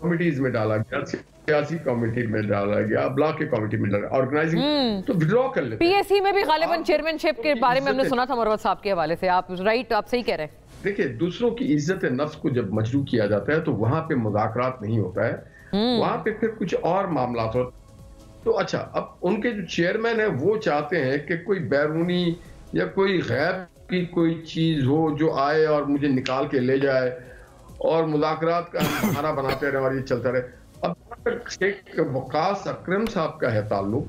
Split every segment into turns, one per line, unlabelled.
Committees میں ڈالا گیا, سیاسی کمیٹی میں ڈالا گیا, بلاک کی کمیٹی میں ڈالا, آرگنائزنگ تو وڈرا کر لیتے.
پی ایس سی میں بھی غالباً چیئرمین شپ کے بارے میں ہم نے سنا تھا مروت صاحب کے حوالے سے. آپ رائٹ, آپ صحیح کہہ رہے ہیں.
دیکھیں, دوسروں کی عزت نفس کو جب مجروح کیا جاتا ہے تو وہاں پہ مذاکرات نہیں ہوتا ہے, وہاں پہ پھر کچھ اور معاملات ہوتے. تو اچھا, اب ان کے جو چیئرمین ہیں وہ چاہتے ہیں کہ کوئی بیرونی یا کوئی غیر کی کوئی چیز ہو جو آئے اور مجھے نکال کے لے جائے اور مذاکرات کا بہانہ بناتے رہے اور یہ چلتا رہے. اب شیخ وقاص اکرم صاحب کا ہے تعلق,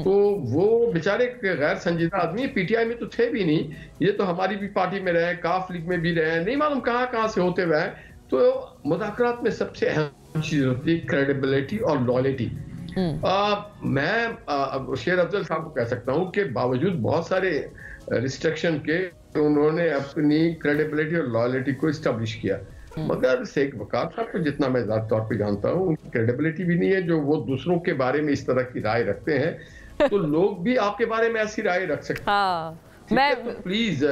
تو وہ بیچارے غیر سنجیدہ آدمی, پی ٹی آئی میں تو تھے بھی نہیں, یہ تو ہماری بھی پارٹی میں رہے, کاف لیگ میں بھی رہے, نہیں معلوم کہاں سے ہوتے ہوئے. تو مذاکرات میں سب سے اہم چیز ہوتی ہے کریڈیبلٹی اور لائلٹی. میں شیر افضل صاحب کو کہہ سکتا ہوں کہ باوجود بہت سارے ریسٹرکشن کے انہوں نے اپنی کریڈیبلٹی اور لائلٹی کو اسٹیبلش کیا, مگر شیخ وقاص صاحب کو جتنا میں ذاتی طور پہ جانتا ہوں ان کی کریڈیبلٹی بھی نہیں ہے. جو وہ دوسروں کے بارے میں اس طرح کی رائے رکھتے ہیں تو لوگ بھی آپ کے بارے میں ایسی رائے رخ سکتے ہیں. پلیز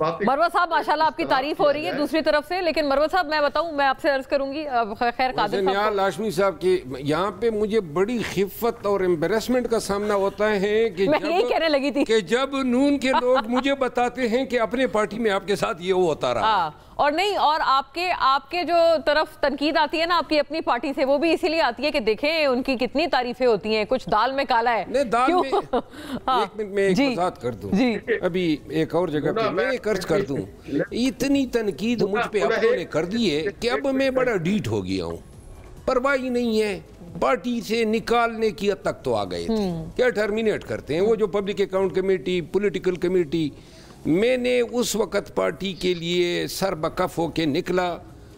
مروت صاحب ماشاءاللہ آپ کی تعریف ہو رہی ہے دوسری طرف سے, لیکن مروت صاحب میں بتاؤں, میں آپ سے عرض کروں گی, خیر قادر
صاحب ہاشمی صاحب کی یہاں پہ مجھے بڑی خفت اور امبیرسمنٹ کا سامنا ہوتا ہے کہ جب نون کے لوگ مجھے بتاتے ہیں کہ اپنے پارٹی میں آپ کے ساتھ یہ ہوتا رہا,
اور نہیں, اور آپ کے جو طرف تنقید آتی ہے نا آپ کی اپنی پارٹی سے, وہ بھی اسی لیے آتی ہے کہ دیکھیں ان کی کتنی تعریفیں ہوتی ہیں, کچھ دال میں کالا ہے.
نہیں دال میں, ایک منٹ میں ایک وضاحت کر دوں, ابھی ایک اور جگہ پہ میں ایک عرض کر دوں, اتنی تنقید مجھ پہ اپنوں نے کر دی ہے کہ اب میں بڑا ڈیٹ ہو گیا ہوں, پرواہ ہی نہیں ہے, پارٹی سے نکالنے کی حد تک تو آ گئے تھے, کیا ٹرمینیٹ کرتے ہیں وہ جو public account committee, political committee. میں نے اس وقت پارٹی کے لیے سر بکف ہو کے نکلا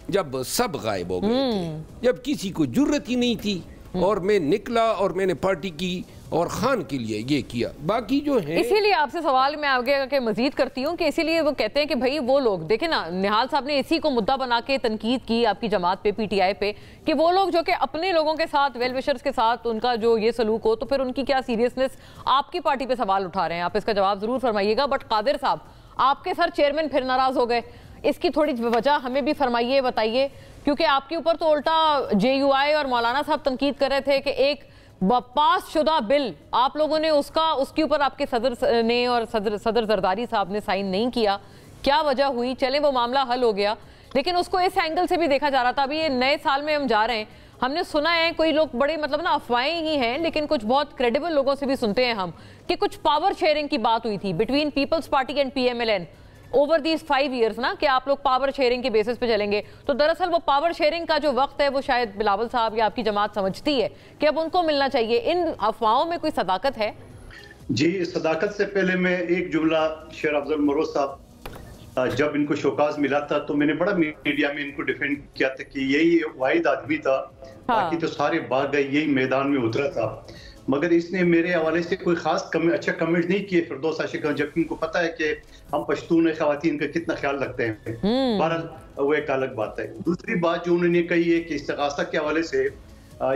جب سب غائب ہو گئے تھے, جب کسی کو جرت ہی نہیں تھی, اور میں نکلا اور میں نے پارٹی کی اور خان کے لیے یہ کیا. باقی جو ہیں,
اسی لیے آپ سے سوال میں آگے کہ مزید کرتی ہوں کہ اسی لیے وہ کہتے ہیں کہ بھائی وہ لوگ دیکھیں نا, نہال صاحب نے اسی کو مدعا بنا کے تنقید کی آپ کی جماعت پہ, پی ٹی آئی پہ, کہ وہ لوگ جو کہ اپنے لوگوں کے ساتھ, ویل وشرز کے ساتھ ان کا جو یہ سلوک ہو, تو پھر ان کی کیا سیریسنس آپ کی پارٹی پہ سوال اٹھا رہے ہیں. آپ اس کا جواب ضرور فرمائیے گا. بٹ قادر صاحب, آپ کے سر چیئرمین پھر ناراض ہو گئے, اس کی تھوڑی وجہ ہمیں بھی فرمائیے, بتائیے, کیونکہ آپ کے اوپر تو الٹا جے یو آئی اور مولانا صاحب تنقید کر رہے تھے کہ ایک پاس شدہ بل آپ لوگوں نے اس کے اوپر آپ کے صدر نے اور صدر زرداری صاحب نے سائن نہیں کیا. کیا وجہ ہوئی؟ چلیں وہ معاملہ حل ہو گیا, لیکن اس کو اس اینگل سے بھی دیکھا جا رہا تھا. ابھی یہ نئے سال میں ہم جا رہے ہیں, ہم نے سنا ہے کوئی لوگ بڑے مطلب نا افواہیں ہی ہیں, لیکن کچھ بہت کریڈیبل لوگوں سے بھی سنتے ہیں ہم کہ کچھ پاور شیئرنگ کی بات ہوئی تھی between Peoples Party and P M L N over these 5 years نا, کہ آپ لوگ پاور شیئرنگ کے بیسس پہ چلیں گے. تو دراصل وہ پاور شیئرنگ کا جو وقت ہے وہ شاید بلاول صاحب یا آپ کی جماعت سمجھتی ہے کہ اب ان کو ملنا چاہیے. ان افواہوں میں کوئی صداقت ہے؟
جی, صداقت سے پہلے میں ایک جملہ, شیر افضل مروت صاحب جب ان کو شوکاز ملا تھا تو میں نے بڑا میڈیا میں ان کو ڈیفینڈ کیا تھا کہ یہی واحد آدمی تھا, باقی تو سارے بھاگ گئے, یہی میدان میں اترا تھا. مگر اس نے میرے حوالے سے کوئی خاص اچھا کمنٹ نہیں کیے فردوس عاشق, جبکہ ان کو پتا ہے کہ ہم پشتون خواتین کا کتنا خیال رکھتے ہیں. بہرحال وہ ایک الگ بات ہے. دوسری بات جو انہوں نے کہی ہے کہ استغاثہ کے حوالے سے,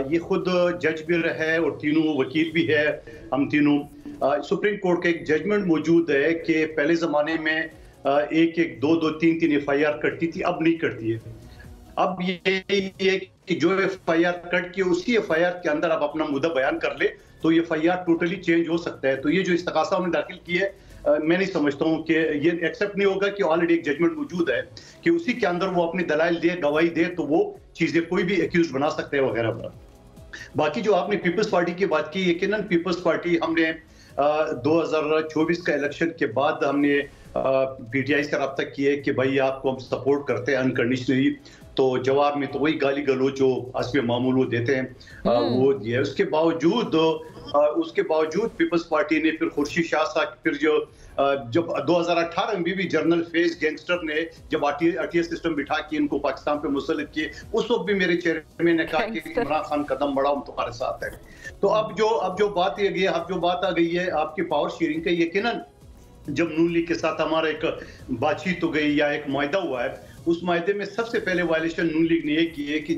یہ خود جج بھی ہے اور تینوں وکیل بھی ہے, ہم تینوں. سپریم کورٹ کا ایک ججمنٹ موجود ہے کہ پہلے زمانے میں ایک 2 3 ایف آئی آر کرتی تھی, اب نہیں کرتی ہے. اب یہ کہ جو ایف آئی آر کٹ کے اسی ایف آئی آر کے اندر آپ اپنا مدعا بیان کر لے تو F I R totally change ہو سکتا ہے. تو یہ جو استغاثہ انہوں نے داخل کی ہے, میں نہیں سمجھتا ہوں کہ یہ ایکسیپٹ نہیں ہوگا کہ آلریڈی ایک ججمنٹ موجود ہے کہ اسی کے اندر وہ اپنے دلائل دے, گواہی دے, تو وہ چیزیں کوئی بھی ایکیوز بنا سکتے ہیں وغیرہ وغیرہ. باقی جو آپ نے پیپلز پارٹی کی بات کی, یقیناً پیپلز پارٹی ہم نے 2024 کا الیکشن کے بعد ہم نے پی ٹی آئی سے رابطہ کیا کہ بھائی آپ کو ہم سپورٹ کرتے ہیں انکنڈیشنلی, تو جواب میں تو وہی گالی گلوچ جو حسب معمول وہ دیتے ہیں وہ دیا. اس کے باوجود پیپلز پارٹی نے پھر خورشید شاہ صاحب, پھر جب 2018 میں بھی جنرل فیض گینگسٹر نے جب آر ٹی ایس سسٹم بٹھا کے ان کو پاکستان پہ مسلط کیے, اس وقت بھی میرے چیئرمین نے کہا کہ عمران خان قدم بڑھاؤ, ہم تمہارے ساتھ ہیں. تو اب جو بات آ گئی ہے آپ کی پاور شیئرنگ کا, یقیناً جب نون لیگ کے ساتھ ہمارا ایک بات چیت ہو گئی یا ایک معاہدہ ہوا ہے, اس معاہدے میں سب سے پہلے وائلیشن نون لیگ نے یہ کی ہے کہ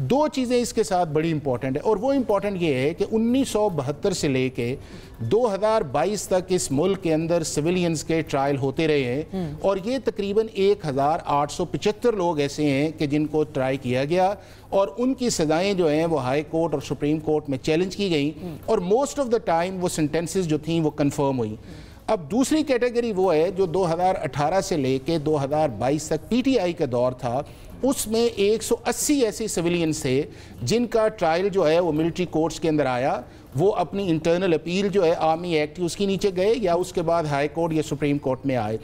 دو چیزیں اس کے ساتھ بڑی امپورٹنٹ ہے، اور وہ امپورٹنٹ یہ ہے کہ 1972 سے لے کے 2022 تک اس ملک کے اندر سویلینز کے ٹرائل ہوتے رہے ہیں، اور یہ تقریباً 1875 لوگ ایسے ہیں کہ جن کو ٹرائی کیا گیا، اور ان کی سزائیں جو ہیں وہ ہائی کورٹ اور سپریم کورٹ میں چیلنج کی گئیں، اور موسٹ آف دا ٹائم وہ سینٹنسز جو تھیں وہ کنفرم ہوئیں۔ اب دوسری کیٹیگری وہ ہے جو 2018 سے لے کے 2022 تک پی ٹی آئی کا دور تھا، اس میں 180 ایسے سویلینز تھے جن کا ٹرائل جو ہے وہ ملٹری کورٹس کے اندر آیا، وہ اپنی انٹرنل اپیل جو ہے آرمی ایکٹ اس کے نیچے گئے یا اس کے بعد ہائی کورٹ یا سپریم کورٹ میں آئے۔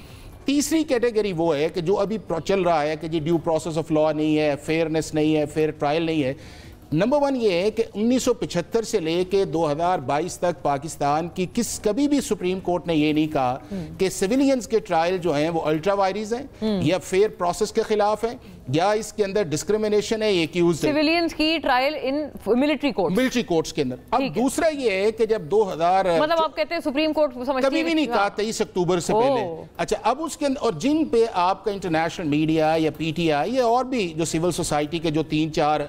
تیسری کیٹیگری وہ ہے کہ جو ابھی چل رہا ہے کہ جی ڈیو پروسیس آف لا نہیں ہے، فیئرنس نہیں ہے، فیئر ٹرائل نہیں ہے۔ نمبر 1 یہ ہے کہ 1975 سے لے کے 2022 تک پاکستان کی کبھی بھی سپریم کورٹ نے یہ نہیں کہا کہ سویلینز کے ٹرائل جو ہیں وہ الٹرا وائریز ہیں یا فیئر پروسیس کے خلاف ہیں یا اس کے اندر ڈسکریمنیشن ہے، یہ ایکیوز ہے
سویلینز کی ٹرائل ان ملٹری کورٹس
کے اندر۔ اب دوسرا یہ ہے کہ جب 2000
مطلب آپ کہتے ہیں سپریم کورٹ
کبھی بھی نہیں کہا 23 اکتوبر سے پہلے۔ اچھا، اب اس کے اندر اور جن پہ آپ کا انٹرنیشنل میڈیا یا پی ٹی آئی یا اور بھی جو سول سوسائٹی کے جو 3-4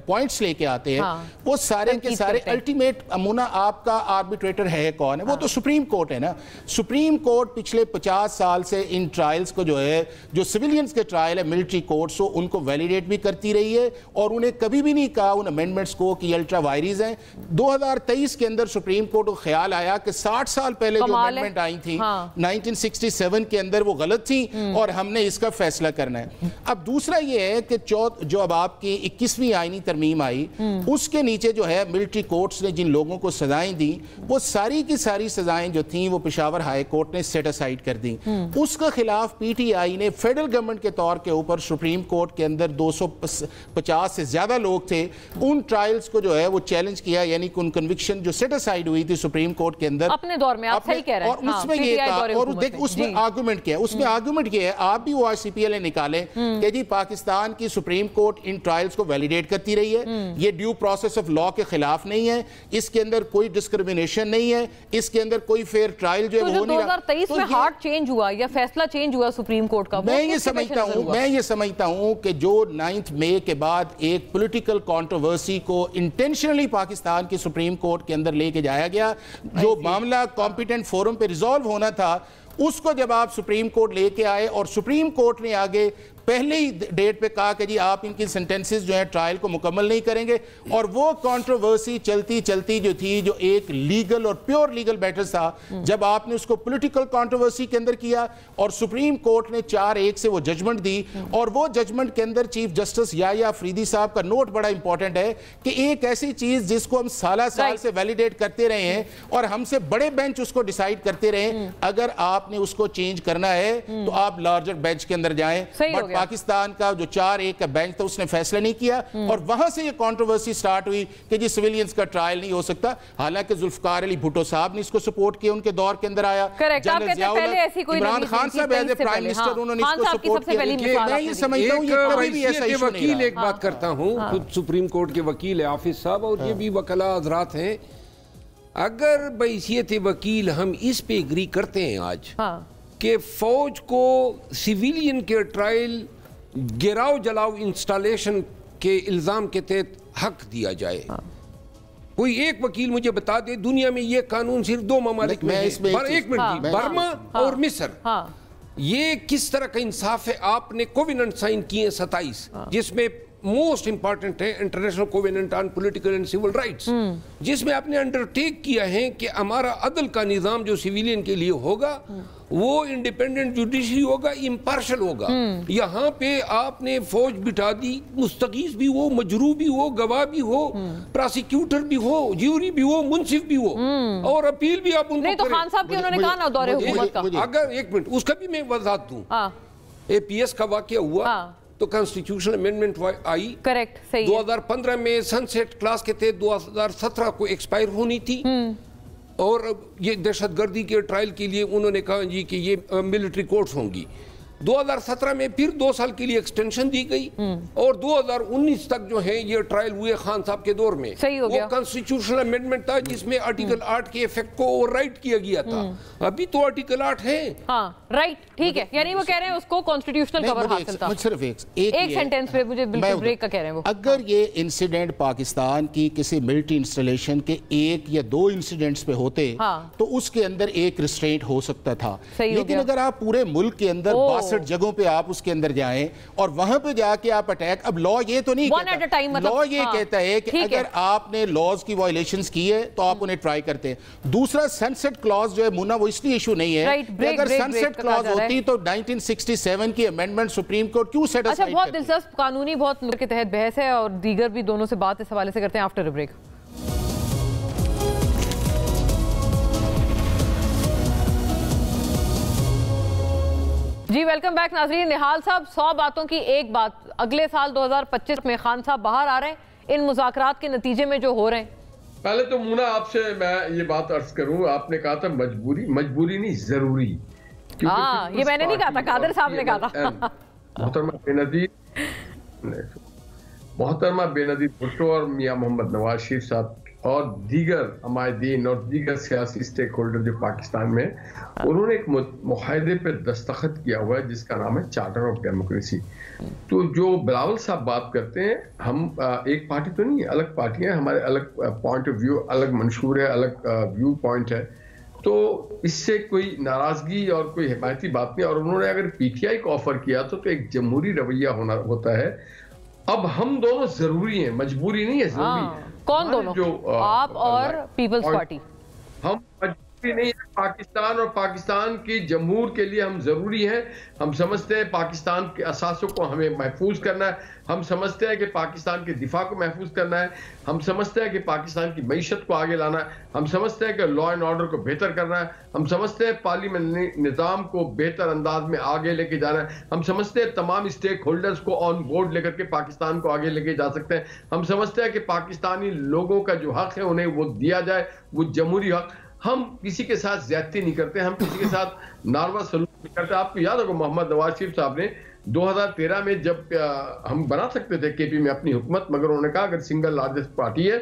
پوائنٹس لے کے آتے ہیں، وہ سارے کے سارے الٹیمیٹ امونہ آپ کا آربیٹریٹر ہے کون ہے؟ وہ تو سپریم کورٹ ہے نا۔ سپریم کورٹ پچھلے 50 سال سے ان ٹرائلز کو جو ہے جو سویلینز کے ٹرائل ہے ملٹری کورٹ سو ان کو ویلیڈیٹ بھی کرتی رہی ہے، اور انہیں کبھی بھی نہیں کہا ان امینڈمنٹس کو کہ الٹرا وائریز ہیں۔ 2023 کے اندر سپریم کورٹ کو خیال آیا کہ 60 سال پہلے جو امینڈمنٹ آئی تھیں 1967 کے اندر وہ غلط تھیں اور ہم نے اس کا فیصلہ کرنا ہے۔ اب دوسرا یہ ہے کہ جو اب آپ کی 21ویں آئینی ترمیم آئی، اس کے نیچے جو ہے ملٹری کورٹس نے جن لوگوں کو سزائیں دی وہ ساری کی ساری سزائیں جو تھیں وہ پشاور ہائی کورٹ نے سیٹ اسائیڈ کر دیں۔ اس کے خلاف پی ٹی آئی نے فیڈرل گورنمنٹ کے طور کے اوپر سپریم کورٹ کے اندر 250 سے زیادہ لوگ تھے، ان ٹرائلز کو جو ہے وہ چیلنج کیا، یعنی ان کنوکشن جو سیٹ اسائیڈ ہوئی تھی سپریم کورٹ کے اندر
اپنے دور میں، آپ صحیح کہہ رہے ہیں،
اور اس میں یہ کہا، اور دیکھ اس میں آرگومنٹ کیا ہے، اس میں آرگومنٹ کیا ہے، آپ بھی وہ آئی سی پی ایل نکالیں کہ جی پاکستان کی سپریم کورٹ ان ٹرائلز کو ویلیڈیٹ کرتی رہی ہے، یہ ڈیو پروسیس آف لا کے خلاف نہیں ہے، اس کے اندر کوئی ڈسکریمنیشن نہیں ہے، اس کے اندر کوئی فیئر ٹرائل جو ہے وہ نہیں رہا۔
2023 میں ہارڈ چینج ہوا یا فیصلہ چینج ہوا سپریم کورٹ کا،
میں یہ سمجھتا ہوں کہ جو 9 مئی کے بعد ایک پولیٹیکل کانٹروورسی کو انٹینشنلی پاکستان کی سپریم کورٹ کے اندر لے کے جایا گیا، جو معاملہ کمپیٹنٹ فورم پہ ریزالو ہونا تھا، اس کو جب آپ سپریم کورٹ لے کے آئے اور سپریم کورٹ نے آگے پہلے ہی ڈیٹ پہ کہا کہ جی آپ ان کی سینٹنسز جو ہیں ٹرائل کو مکمل نہیں کریں گے، اور وہ کانٹروورسی چلتی چلتی جو تھی، جو ایک لیگل اور پیور لیگل میٹر تھا، جب آپ نے اس کو پولیٹیکل کانٹروورسی کے اندر کیا اور سپریم کورٹ نے 4-1 سے وہ ججمنٹ دی، اور وہ ججمنٹ کے اندر چیف جسٹس یحییٰ افریدی صاحب کا نوٹ بڑا امپورٹنٹ ہے کہ ایک ایسی چیز جس کو ہم سالہ سال سے ویلیڈیٹ کرتے رہے ہیں اور ہم سے بڑے بینچ اس کو ڈیسائیڈ کرتے رہے ہیں، اگر آپ نے اس کو چینج کرنا ہے تو آپ لارجر بینچ کے اندر جائیں۔ پاکستان کا جو 4-1 کا بینچ تھا اس نے فیصلہ نہیں کیا، اور وہاں سے یہ کانٹروورسی سٹارٹ ہوئی کہ جی سویلینز کا ٹرائل نہیں ہو سکتا، حالانکہ ذوالفقار علی بھٹو صاحب نے اس کو سپورٹ کیا، ان کے دور کے اندر آیا، عمران خان صاحب ایز اے پرائم منسٹر انہوں نے اس کو سپورٹ کیا۔ میں یہ سمجھتا ہوں یہ کبھی بھی ایسا ایشو نہیں رہا۔
ایک بات کرتا ہوں، خود سپریم کورٹ کے وکیل ہے حافظ صاحب، اور یہ بھی وکلاء حضرات ہیں، اگر بحیثیت وکیل ہم اس پہ اگری کرتے ہیں آج کہ فوج کو سویلین کے ٹرائل گراؤ جلاؤ انسٹالیشن کے الزام کے تحت حق دیا جائے، کوئی ایک وکیل مجھے بتا دے دنیا میں یہ قانون صرف 2 ممالک میں ہے، ایک منٹ، برما اور مصر، یہ کس طرح کا انصاف ہے؟ آپ نے کووننٹ سائن کیے 27 جس میں موسٹ امپارٹنٹ ہے international covenant on political and civil rights, جس میں آپ نے انڈرٹیک کیا ہے کہ ہمارا عدل کا نظام جو سویلین کے لیے ہوگا وہ انڈیپینڈنٹ جوڈیشری ہوگا، امپارشل ہوگا۔ یہاں پہ آپ نے فوج بٹھا دی، مستغیث بھی ہو، مجروح بھی ہو، گواہ بھی ہو، پراسیکیوٹر بھی ہو، جیوری بھی ہو، منصف بھی ہو، اور اپیل بھی آپ ان کو کریں۔
نہیں تو خان صاحب کی انہوں نے کہا نا دور حکومت کا،
اگر ایک منٹ اس کا بھی میں وضاحت دوں، اے پی ایس کا واقعہ ہوا تو کانسٹیٹیوشنل امینڈمنٹ آئی، 2015 میں سن سیٹ کلاس کے تحت 2017 کو ایکسپائر ہونی تھی، اور یہ دہشت گردی کے ٹرائل کے لیے انہوں نے کہا جی کہ یہ ملٹری کورٹس ہوں گی۔ 2017 میں پھر 2 سال کے لیے ایکسٹینشن دی گئی اور 2019 تک جو ہے یہ ٹرائل ہوئے خان صاحب کے دور میں. وہ کانسٹیٹیوشنل امینڈمنٹ تھا جس میں آرٹیکل 8 کے ایفیکٹ کو اوور رائٹ کیا گیا تھا. ابھی تو آرٹیکل 8 ہے.
ہاں رائٹ ٹھیک ہے, یعنی وہ کہہ رہے ہیں اس کو کانسٹیٹیوشنل کور حاصل تھا.
صرف
ایک سینٹنس پہ مجھے بالکل بریک کا کہہ رہے ہیں وہ.
اگر یہ انسیڈنٹ پاکستان کی کسی ملٹری انسٹالیشن کے 1 یا 2 انسیڈنٹس پہ ہوتے تو اس کے اندر ایک ریسٹرینٹ ہو سکتا تھا, لیکن اگر آپ پورے ملک کے اندر 62 جگہوں پہ آپ اس کے اندر جائیں اور وہاں پہ جا کے آپ اٹیک, اب لا یہ تو نہیں کہتا, لا یہ کہتا ہے کہ اگر آپ نے لاز کی وائلیشنز کی ہے تو آپ انہیں ٹرائی کرتے ہیں. دوسرا سنسٹ کلاز جو ہے مونا وہ اس لیے ایشو نہیں ہے کہ اگر سنسٹ کلاز ہوتی تو 1967 کی امینڈمنٹ سپریم کورٹ کیوں سیٹسفائی کرتی.
بہت دلچسپ قانونی بہت کے تحت بحث ہے اور دیگر بھی دونوں سے بات اس حوالے سے کرتے ہیں آفٹر بریک. جی ویلکم بیک ناظرین. نہال صاحب 100 باتوں کی ایک بات, اگلے سال 2025 میں خان صاحب باہر آ رہے ہیں ان مذاکرات کے نتیجے میں جو ہو رہے ہیں.
پہلے تو مونا آپ سے میں یہ بات عرض کروں, آپ نے کہا تھا مجبوری نہیں ضروری.
ہاں یہ میں نے نہیں کہا تھا, قادر صاحب نے کہا تھا.
محترمہ بے نظیر بھٹو اور میاں محمد نواز شریف صاحب اور دیگر عمائدین اور دیگر سیاسی سٹیک ہولڈر جو پاکستان میں, انہوں نے ایک معاہدے پہ دستخط کیا ہوا ہے جس کا نام ہے چارٹر آف ڈیموکریسی. تو جو بلاول صاحب بات کرتے ہیں, ہم ایک پارٹی تو نہیں ہے, الگ پارٹی ہیں, ہمارے الگ پوائنٹ آف ویو, الگ منشور ہے, الگ ویو پوائنٹ ہے, تو اس سے کوئی ناراضگی اور کوئی حمایتی بات نہیں. اور انہوں نے اگر پی ٹی آئی کو آفر کیا تو ایک جمہوری رویہ ہوتا ہے. اب ہم دونوں ضروری ہیں, مجبوری نہیں ہے, ضروری.
کون دونوں؟ آپ اور پیپلز پارٹی.
ہم مجبوری نہیں ہے, پاکستان اور پاکستان کی جمہور کے لیے ہم ضروری ہیں. ہم سمجھتے ہیں پاکستان کے اثاثوں کو ہمیں محفوظ کرنا ہے, ہم سمجھتے ہیں کہ پاکستان کے دفاع کو محفوظ کرنا ہے, ہم سمجھتے ہیں کہ پاکستان کی معیشت کو آگے لانا ہے, ہم سمجھتے ہیں کہ لا اینڈ آرڈر کو بہتر کرنا ہے, ہم سمجھتے ہیں پارلیمنٹری نظام کو بہتر انداز میں آگے لے کے جانا ہے, ہم سمجھتے ہیں تمام اسٹیک ہولڈرز کو آن بورڈ لے کر کے پاکستان کو آگے لے کے جا سکتے ہیں, ہم سمجھتے ہیں کہ پاکستانی لوگوں کا جو حق ہے انہیں وہ دیا جائے, وہ جمہوری حق. ہم کسی کے ساتھ زیادتی نہیں کرتے, ہم کسی کے ساتھ ناروا سلوک نہیں کرتے. آپ کو یاد ہوگا محمد نواز شریف صاحب نے 2013 میں جب ہم بنا سکتے تھے کے پی میں اپنی حکومت, مگر انہوں نے کہا اگر سنگل لارجسٹ پارٹی ہے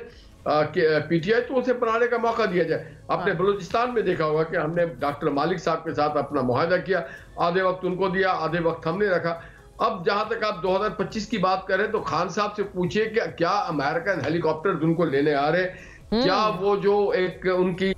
پی ٹی آئی تو اسے بنانے کا موقع دیا جائے. آپ نے بلوچستان میں دیکھا ہوگا کہ ہم نے ڈاکٹر مالک صاحب کے ساتھ اپنا معاہدہ کیا, آدھے وقت ان کو دیا, آدھے وقت ہم نے رکھا. اب جہاں تک آپ 2025 کی بات کریں تو خان صاحب سے پوچھئے کہ کیا امریکن ہیلی کاپٹر ان کو لینے آ رہے, کیا وہ جو ایک ان کی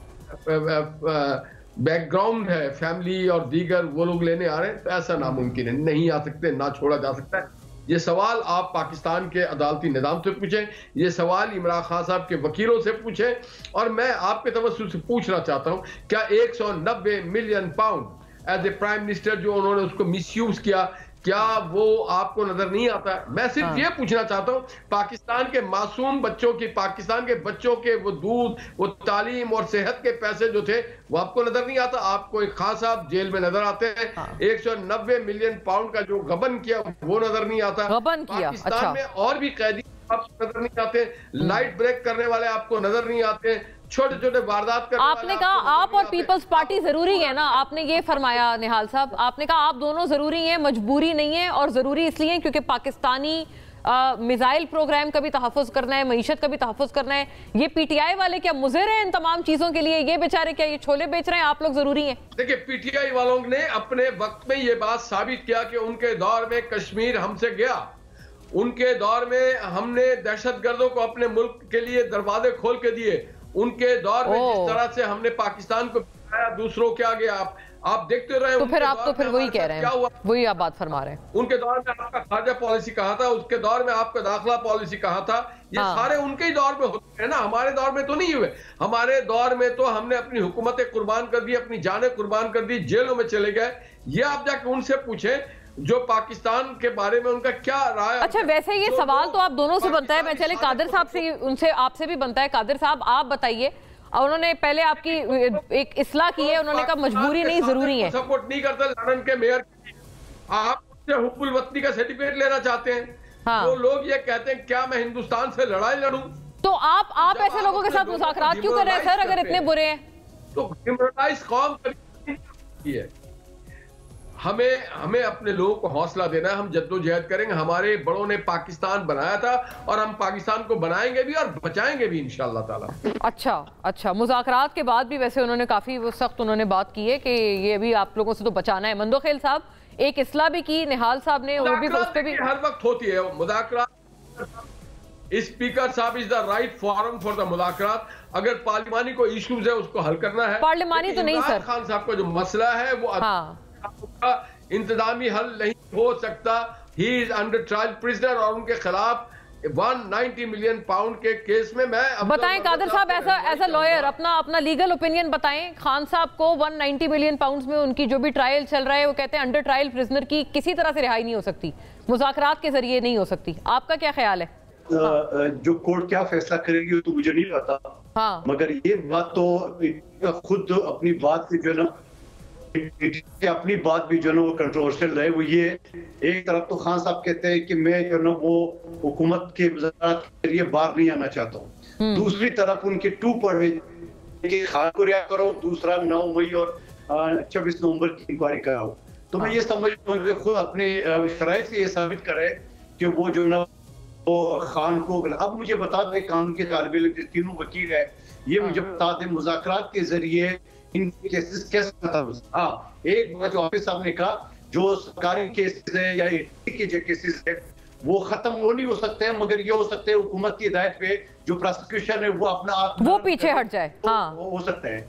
بیک گراؤنڈ ہے فیملی اور دیگر وہ لوگ لینے آ رہے ہیں, تو ایسا ناممکن ہے, نہیں آ سکتے, نہ چھوڑا جا سکتا ہے. یہ سوال آپ پاکستان کے عدالتی نظام سے پوچھیں, یہ سوال عمران خان صاحب کے وکیلوں سے پوچھیں, اور میں آپ کے توسط سے پوچھنا چاہتا ہوں کیا 190 million pound as a prime minister جو انہوں نے اس کو مس یوز کیا, کیا وہ آپ کو نظر نہیں آتا ہے؟ میں صرف یہ پوچھنا چاہتا ہوں, پاکستان کے معصوم بچوں کی, پاکستان کے بچوں کے وہ دودھ, وہ تعلیم اور صحت کے پیسے جو تھے وہ آپ کو نظر نہیں آتا؟ آپ کو ایک خان صاحب جیل میں نظر آتے ہیں, 190 ملین پاؤنڈ کا جو غبن کیا وہ نظر نہیں آتا. پاکستان میں اور بھی قیدی آپ کو نظر نہیں آتے, لائٹ بریک کرنے والے آپ کو نظر نہیں آتے, چھوٹے چھوٹے واردات کرنے والے.
آپ نے کہا آپ اور پیپلز پارٹی ضروری ہے نا, آپ نے یہ فرمایا نہال صاحب, آپ نے کہا آپ دونوں ضروری ہیں, مجبوری نہیں ہے, اور ضروری اس لیے کیونکہ پاکستانی میزائل پروگرام کا بھی تحفظ کرنا ہے, معیشت کا بھی تحفظ کرنا ہے. یہ پی ٹی آئی والے کیا مضر ہیں ان تمام چیزوں کے لیے؟ یہ بیچارے کیا یہ چھولے بیچ رہے ہیں, آپ لوگ ضروری ہیں؟
دیکھیں پی ٹی آئی والوں نے اپنے وقت میں یہ بات ثابت کیا کہ ان کے دور میں کشمیر ہم سے گیا, ان کے دور میں ہم نے دہشت گردوں کو اپنے ملک کے لیے دروازے کھول کے دیے, ان کے دور میں جس طرح سے ہم نے پاکستان کو بچایا دوسروں کے آگے آپ دیکھتے رہے.
تو پھر آپ تو پھر وہی کہہ رہے ہیں, وہی آپ بات فرما رہے ہیں.
ان کے دور میں آپ کا خارجہ پالیسی کہا تھا, اس کے دور میں آپ کا داخلہ پالیسی کہا تھا, یہ سارے ان کے ہی دور میں ہوتے ہیں نا, ہمارے دور میں تو نہیں ہوئے. ہمارے دور میں تو ہم نے اپنی حکومتیں قربان کر دی, اپنی جانیں قربان کر دی, جیلوں میں چلے گئے. یہ آپ جا کے ان سے پوچھیں جو پاکستان کے بارے میں ان کا کیا رائے.
اچھا ویسے یہ سوال تو آپ دونوں سے بنتا ہے, میں چلے قادر صاحب سے, ان سے آپ سے بھی بنتا ہے. قادر صاحب آپ بتائیے, اور انہوں نے پہلے آپ کی ایک اصلاح کی ہے, انہوں نے کہا مجبوری نہیں ضروری ہے.
سپورٹ نہیں کرتے لندن کے میئر, آپ سے حب الوطنی کا سرٹیفکیٹ لینا چاہتے ہیں, وہ لوگ یہ کہتے ہیں کیا میں ہندوستان سے لڑائی لڑوں,
تو آپ ایسے لوگوں کے ساتھ مذاکرات کیوں کر رہے ہیں سر اگر اتنے برے ہیں؟
تو ڈیمورلائز قوم ہے, ہمیں اپنے لوگوں کو حوصلہ دینا ہے. ہم جدوجہد کریں گے. ہمارے بڑوں نے پاکستان بنایا تھا اور ہم پاکستان کو بنائیں گے بھی اور بچائیں گے بھی انشاءاللہ تعالی.
اچھا مذاکرات کے بعد بھی ویسے انہوں نے کافی سخت انہوں نے بات کی ہے کہ یہ بھی آپ لوگوں سے تو بچانا ہے. مندوخیل صاحب ایک اصلاح بھی کی نہال صاحب نے, وہ بھی اس پہ بھی
ہر وقت ہوتی ہے مذاکرات. اسپیکر صاحب is the right forum for the مذاکرات. اگر پارلیمانی کوئی ایشوز ہے اس کو حل کرنا ہے.
پارلیمانی تو نہیں سر,
عمران خان صاحب کا جو مسئلہ ہے وہ انتظامی حل نہیں ہو سکتا. ہی از انڈر ٹرائل پرزنر اور ان کے خلاف 190 ملین پاؤنڈ کے کیس میں
بتائیں قادر صاحب ایسا لائر اپنا لیگل اوپینین بتائیں. خان صاحب کو 190 ملین پاؤنڈز میں ان کی جو بھی ٹرائل چل رہا ہے وہ کہتے ہیں انڈر ٹرائل پرزنر کی کسی طرح سے رہائی نہیں ہو سکتی, مذاکرات کے ذریعے نہیں ہو سکتی. آپ کا کیا خیال ہے؟
جو کورٹ کیا فیصلہ کرے گی تو مجھے نہیں پتا, مگر یہ بات تو خود اپنی بات کی جو نا اپنی بات بھی جو نا وہ کنٹروورشل ہے. وہ یہ ایک طرف تو خان صاحب کہتے ہیں کہ میں جو نا وہ حکومت کے مذاکرات کے ذریعے باہر نہیں آنا چاہتا ہوں. دوسری طرف ان کے 2 پڑھے کہ خان کو رہا کرو, دوسرا 9 مئی اور 26 نومبر کی انکوائری کراؤ. تو میں یہ سمجھتا ہوں کہ خود اپنے شرائط سے یہ ثابت کرے کہ وہ جو نا وہ خان کو. اب مجھے بتا دیں قانون کے طالب علم جو تینوں وکیل ہیں یہ مجھے بتا دیں مذاکرات کے ذریعے ان کیسز کیسے ختم. ہاں ایک بات جو حافظ صاحب نے کہا جو سرکاری کیسز ہیں یا کے جو کیسز ہیں وہ ختم وہ نہیں ہو سکتے ہیں, مگر یہ ہو سکتے ہیں حکومت کی ہدایت پہ جو پراسیکیوشن ہے وہ اپنا آپ
وہ پیچھے ہٹ جائے. ہاں
ہو سکتے ہیں.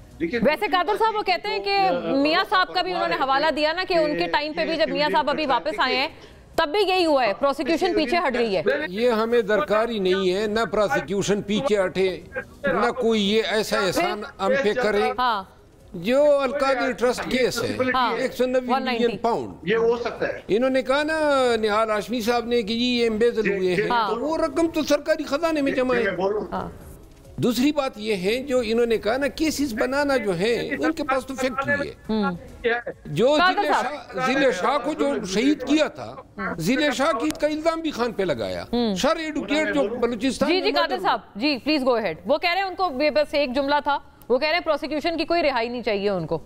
ویسے قادر صاحب وہ کہتے ہیں کہ میاں صاحب کا بھی انہوں نے حوالہ دیا نا کہ ان کے ٹائم پہ بھی جب میاں صاحب ابھی واپس آئے ہیں تب بھی یہی ہوا ہے, پروسیکیوشن پیچھے ہٹ گئی ہے.
یہ ہمیں درکار ہی نہیں ہے, نہ پروسیکیوشن پیچھے ہٹے, نہ کوئی یہ ایسا احسان ہم پہ کرے. جو القادری ٹرسٹ کیس ہے 190 ملین پاؤنڈ
یہ ہو سکتا ہے.
انہوں نے کہا نا نہال ہاشمی صاحب نے کہ یہ امبیزل ہوئے ہیں, تو وہ رقم تو سرکاری خزانے میں جمع ہے. دوسری بات یہ ہے جو انہوں نے کہا نا کیسز بنانا جو ہے ان کے پاس تو فیکٹری ہے. جو ضلع شاہ کو جو شہید کیا تھا, ضلع شاہ کی کا الزام بھی خان پہ لگایا. شر ایڈوکیٹ جو بلوچستان.
جی قادر صاحب جی پلیز گو ہیڈ. وہ کہہ رہے ہیں ان کو بس ایک جملہ تھا, وہ کہہ رہے ہیں پروسیکیوشن کی کوئی رہائی نہیں چاہیے ان کو,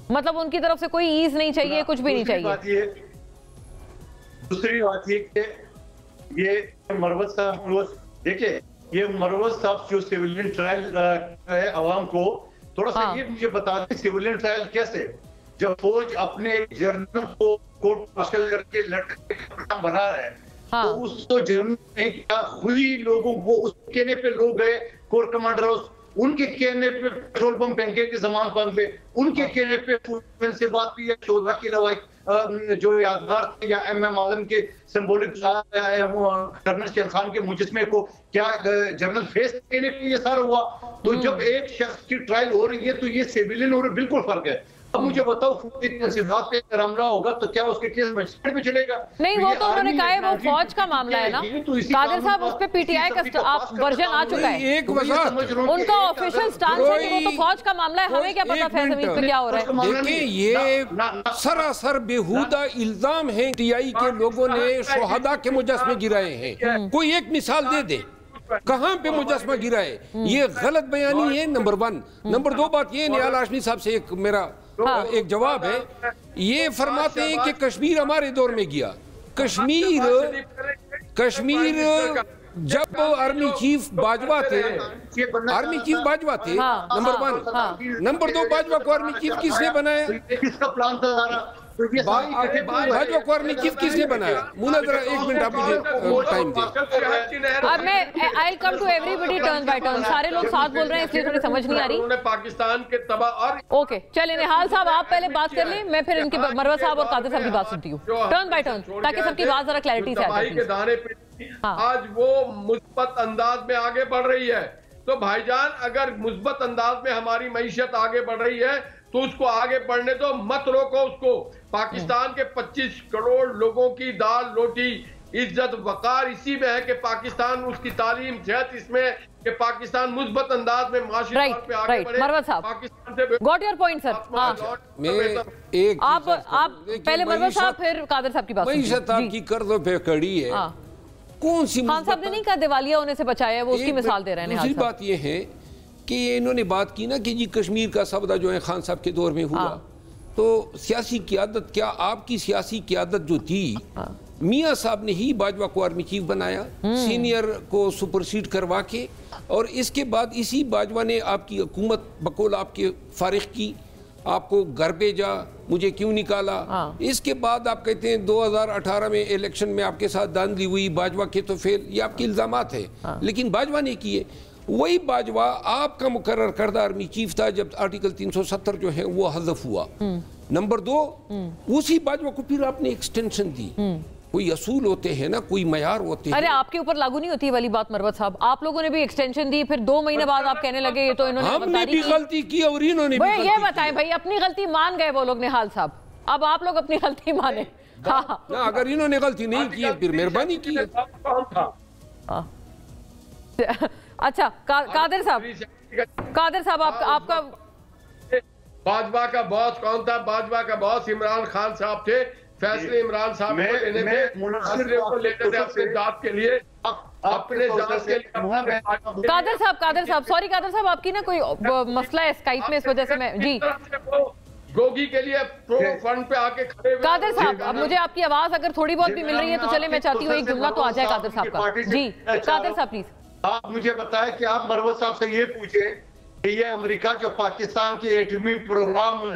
مطلب ان کی طرف سے کوئی ایز نہیں چاہیے, کچھ بھی نہیں چاہیے.
دوسری بات یہ کہ یہ مروت صاحب دیکھیں یہ مروت صاحب جو سیولین ٹرائل ہے عوام کو تھوڑا سا یہ مجھے بتا دیں سیولین ٹرائل کیسے, جب فوج اپنے جرنل کو کورٹ مارشل کر کے لڑکے بنا رہا ہے تو اس کو جرنل نے کیا ہوئی لوگوں کو اس کہنے پہ لوگ گئے کور کمانڈر ان کے کہنے پہ پیٹرول پمپ پہنکے کے زمان پمپ پہ ان کے کہنے پہ فوجن سے بات کی ہے. چودہ کی روایت جو یادگار تھے یا ایم اعظم کے سمبولک کرنل شیر خان کے مجسمے کو کیا جنرل فیس کہنے پہ یہ سارا ہوا. تو جب ایک شخص کی ٹرائل ہو رہی ہے تو یہ سیویلین اور بالکل فرق ہے. اب مجھے بتاؤ فوجی تنصیبات پہ معاملہ ہوگا تو کیا اس کے کیس میجسٹریٹ پہ چلے گا؟
نہیں وہ تو انہوں نے کہا ہے وہ فوج کا معاملہ ہے نا قادر صاحب, اس پہ پی ٹی آئی کا آپ ورژن آ چکا ہے,
ایک وضاحت
ان کا آفیشل سٹانس ہے کہ وہ تو فوج کا معاملہ ہے, ہمیں کیا پتا فیض حمید پہ کیا ہو رہا ہے.
دیکھیں یہ سراسر بیہودہ الزام ہیں ٹی آئی کے لوگوں نے شہداء کے مجسمے گرائے ہیں. کوئی ایک مثال دے دے کہاں پہ مجسمہ گرا ہے, یہ غلط بیانی ہے نمبر 1. نمبر 2 بات یہ نہال ہاشمی صاحب سے ایک میرا ایک جواب ہے, یہ فرماتے ہیں کہ کشمیر ہمارے دور میں گیا. کشمیر جب آرمی چیف باجوہ تھے نمبر 1. نمبر 2 باجوہ کو آرمی چیف کس نے بنایا؟ باجوہ کو آرمی چیف کس نے بنایا؟ مولا ذرا 1 منٹ آپ مجھے ٹائم دیں.
اب میں I'll come to everybody turn by turn. سارے لوگ ساتھ بول رہے ہیں اس لیے تھوڑی سمجھ نہیں آ رہی.
پاکستان کے تباہ اور
اوکے چلیں نہال صاحب آپ پہلے بات کر لیں, میں پھر ان کی مروت صاحب اور قادر صاحب کی بات سنتی ہوں ٹرن بائی ٹرن تاکہ سب کی بات ذرا کلیئرٹی سے آ جائے.
آج وہ مثبت انداز میں آگے بڑھ رہی ہے. تو بھائی جان اگر مثبت انداز میں ہماری معیشت آگے بڑھ رہی ہے تو اس کو آگے بڑھنے دو, مت روکو اس کو. پاکستان کے 25 کروڑ لوگوں کی دال روٹی عزت وقار اسی میں ہے کہ پاکستان اس کی تعلیم صحت اس میں کہ پاکستان مثبت انداز میں معاشی طور پہ آگے بڑھے.
مروت صاحب گوٹ یور پوائنٹ سر. آپ پہلے مروت صاحب پھر قادر صاحب کی بات.
معیشت آپ کی قرضوں پہ کھڑی ہے, کون سی
خان صاحب نے نہیں کہا دیوالیہ ہونے سے بچایا ہے, وہ اس کی مثال دے رہے ہیں.
دوسری بات یہ ہے کہ انہوں نے بات کی نا کہ جی کشمیر کا سودا جو ہے خان صاحب کے دور میں ہوا, تو سیاسی قیادت کیا آپ کی سیاسی قیادت جو تھی میاں صاحب نے ہی باجوہ کو آرمی چیف بنایا سینئر کو سپرسیڈ کروا کے، اور اس کے بعد اسی باجوہ نے آپ کی حکومت بقول آپ کے فارغ کی، آپ کو گھر بھیجا، مجھے کیوں نکالا. اس کے بعد آپ کہتے ہیں 2018 میں الیکشن میں آپ کے ساتھ دھاندلی ہوئی، باجوہ کے تو فیل، یہ آپ کے الزامات ہیں، لیکن باجوہ نے کیے. وہی باجوہ آپ کا مقرر کردہ آرمی چیف تھا جب آرٹیکل 370 جو ہے وہ حذف ہوا. نمبر 2، اسی باجوہ کو پھر آپ نے ایکسٹینشن دی. کوئی اصول ہوتے ہیں نا، کوئی معیار ہوتے ہیں.
ارے آپ کے اوپر لاگو نہیں ہوتی والی بات مروت صاحب، آپ لوگوں نے بھی ایکسٹینشن دی، پھر 2 مہینے بعد آپ کہنے لگے یہ تو انہوں نے
ہم نے بھی غلطی کی اور انہوں نے بھی غلطی کی.
یہ بتائیں بھائی، اپنی غلطی مان گئے وہ لوگ نہال صاحب، اب آپ لوگ اپنی غلطی مانیں.
اگر انہوں نے غلطی نہیں کی پھر مہربانی کی.
اچھا قادر صاحب آپ کا
باجوہ کا باس کون تھا؟ باجوہ کا باس عمران خان صاحب تھے. فیصلے عمران صاحب کو لینے تھے، فیصلے کو لیتے تھے اپنے ذات کے لیے، اپنے ذات کے لیے.
قادر صاحب سوری قادر صاحب، آپ کی نا کوئی مسئلہ ہے اسکائپ میں، اس وجہ سے میں جی
گوگی کے لیے پرو فرنٹ پہ آ کے کھڑے ہوئے.
قادر صاحب اب مجھے آپ کی آواز اگر تھوڑی بہت بھی مل رہی ہے تو چلے میں چاہتی ہوں ایک جملہ تو آ جائے قادر صاحب کا. جی قادر صاحب پلیز.
آپ مجھے بتائیں کہ آپ مروت صاحب سے یہ پوچھیں کہ یہ امریکہ جو پاکستان کے ایٹمی پروگرام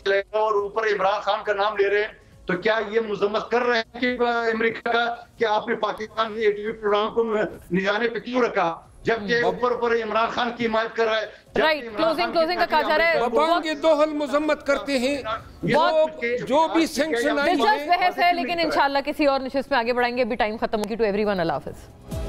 چلے گا اور اوپر عمران خان کا نام لے رہے ہیں، تو کیا یہ مذمت کر رہے ہیں کہ امریکہ کا کہ آپ نے پاکستان کے ایٹمی پروگرام کو نشانے پہ کیوں رکھا، جبکہ اوپر عمران خان کی حمایت کر رہا ہے.
رائٹ، کلوزنگ کا کہا جا رہا ہے.
بابانگ دوحل مذمت کرتے ہیں جو بھی سینکشن آئی ہے.
دلچسپ بحث ہے، لیکن انشاءاللہ کسی اور نشست میں آگے بڑھائیں گے. ابھی ٹائم ختم ہوگی. ٹو ایوری ون، اللہ حافظ.